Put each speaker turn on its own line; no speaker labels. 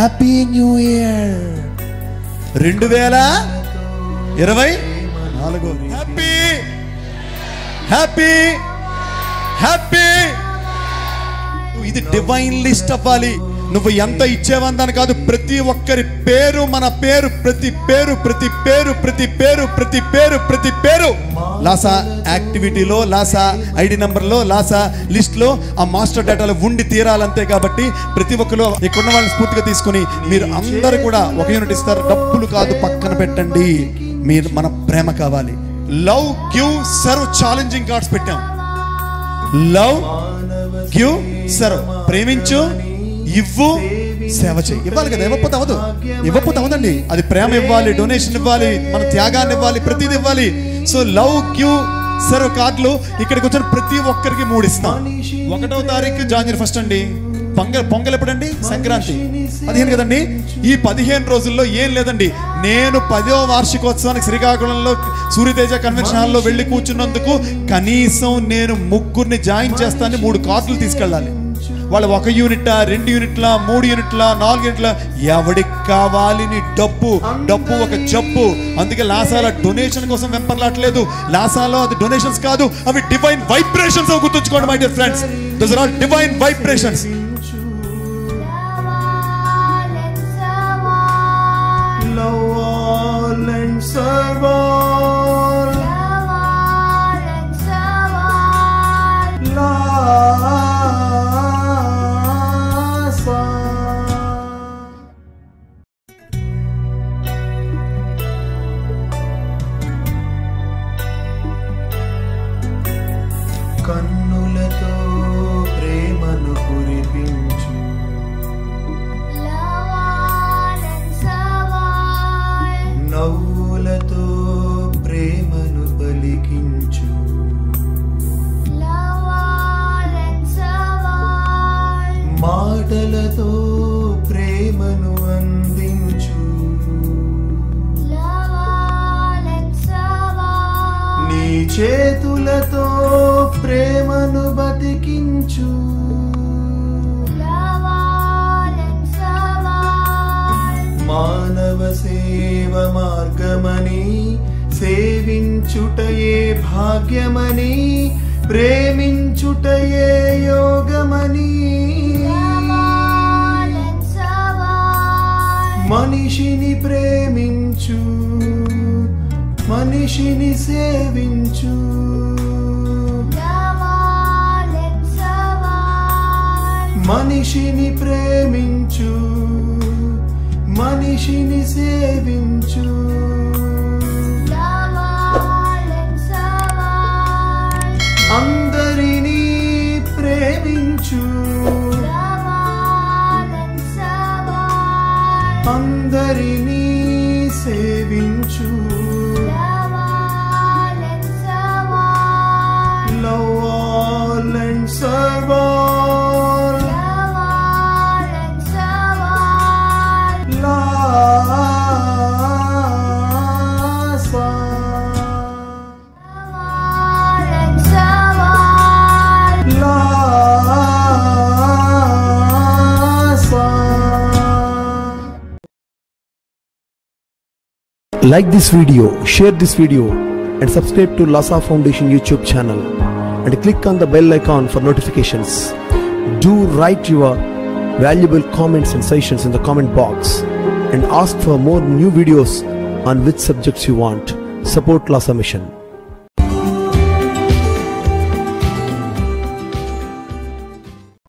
Happy new year 2024. Happy happy happy. ఇది divine list అవ్వాలి. నువ్వు ఎంత ఇచ్చేవందని కాదు, ప్రతి ఒక్కరి పేరు, మన పేరు, ప్రతి పేరు ప్రతి పేరు ప్రతి పేరు ప్రతి పేరు ప్రతి పేరు లాసా యాక్టివిటీలో, లాసా ఐడి నెంబర్లో, లాసా లిస్ట్లో, ఆ మాస్టర్ డేటాలో ఉండి తీరాలంతే. కాబట్టి ప్రతి ఒక్కరు ఇక్కడున్న వాళ్ళని స్ఫూర్తిగా తీసుకుని మీరు అందరు కూడా ఒక యూనిట్ ఇస్తారు. డబ్బులు కాదు, పక్కన పెట్టండి. మీరు మన ప్రేమ కావాలి. Love, give, serve challenging cards పెట్టాం. Love, give, serve. ప్రేమించు, ఇవ్వు, సేవ చేయి. ఇవ్వాలి కదా, ఇవ్వకపోతే అవ్వదు. ఇవ్వకపోతే అవ్వదండి. అది ప్రేమ ఇవ్వాలి, డొనేషన్ ఇవ్వాలి, మన త్యాగాన్ని ఇవ్వాలి, ప్రతిది ఇవ్వాలి. సో లవ్, గివ్, సర్వ్ కార్డులు ఇక్కడికి వచ్చిన ప్రతి ఒక్కరికి 3 ఇస్తాం. 1వ తారీఖు January 1 అండి. పొంగల్ ఎప్పుడండి? సంక్రాంతి 15 కదండి. ఈ 15 రోజుల్లో ఏం లేదండి. నేను 10వ వార్షికోత్సవానికి శ్రీకాకుళంలో సూర్యతేజ కన్వెన్షన్ హాల్లో వెళ్ళి కూర్చున్నందుకు కనీసం నేను 3 జాయిన్ చేస్తానని 3 కార్డులు తీసుకెళ్ళాలి. వాళ్ళు 1 యూనిట్, 2 యూనిట్ల, 3 యూనిట్ల, 4 యూనిట్ల. ఎవడికి కావాలి నీ డబ్బు? డబ్బు ఒక జబ్బు. అందుకే లాసాల డొనేషన్ కోసం వెంపర్లాట్లేదు. లాసాలో అది డొనేషన్స్ కాదు, అవి డివైన్ వైబ్రేషన్స్. గుర్తుంచుకోండి my dear friends, those are all divine vibrations.
కన్నులతో ప్రేమను కురిపించు, నవ్వులతో ప్రేమను పలికించు, మాటలతో ప్రేమను అందించు, నీ చేతులతో ప్రేమను బతికించు, మానవ సేవ మార్గమని, సేవించుటయే భాగ్యమని, ప్రేమించుటయే యోగమని, మనిషిని ప్రేమించు, మనిషిని సేవించు, మనిషిని ప్రేమించు, మనిషిని సేవించు. అందరినీ ప్రేమించు, అందరినీ సేవించు. Love all and serve all.
Like this video, share this video and subscribe to Lhasa Foundation YouTube channel and click on the bell icon for notifications. Do write your valuable comments and suggestions in the comment box and ask for more new videos on which subjects you want. Support Lhasa Mission.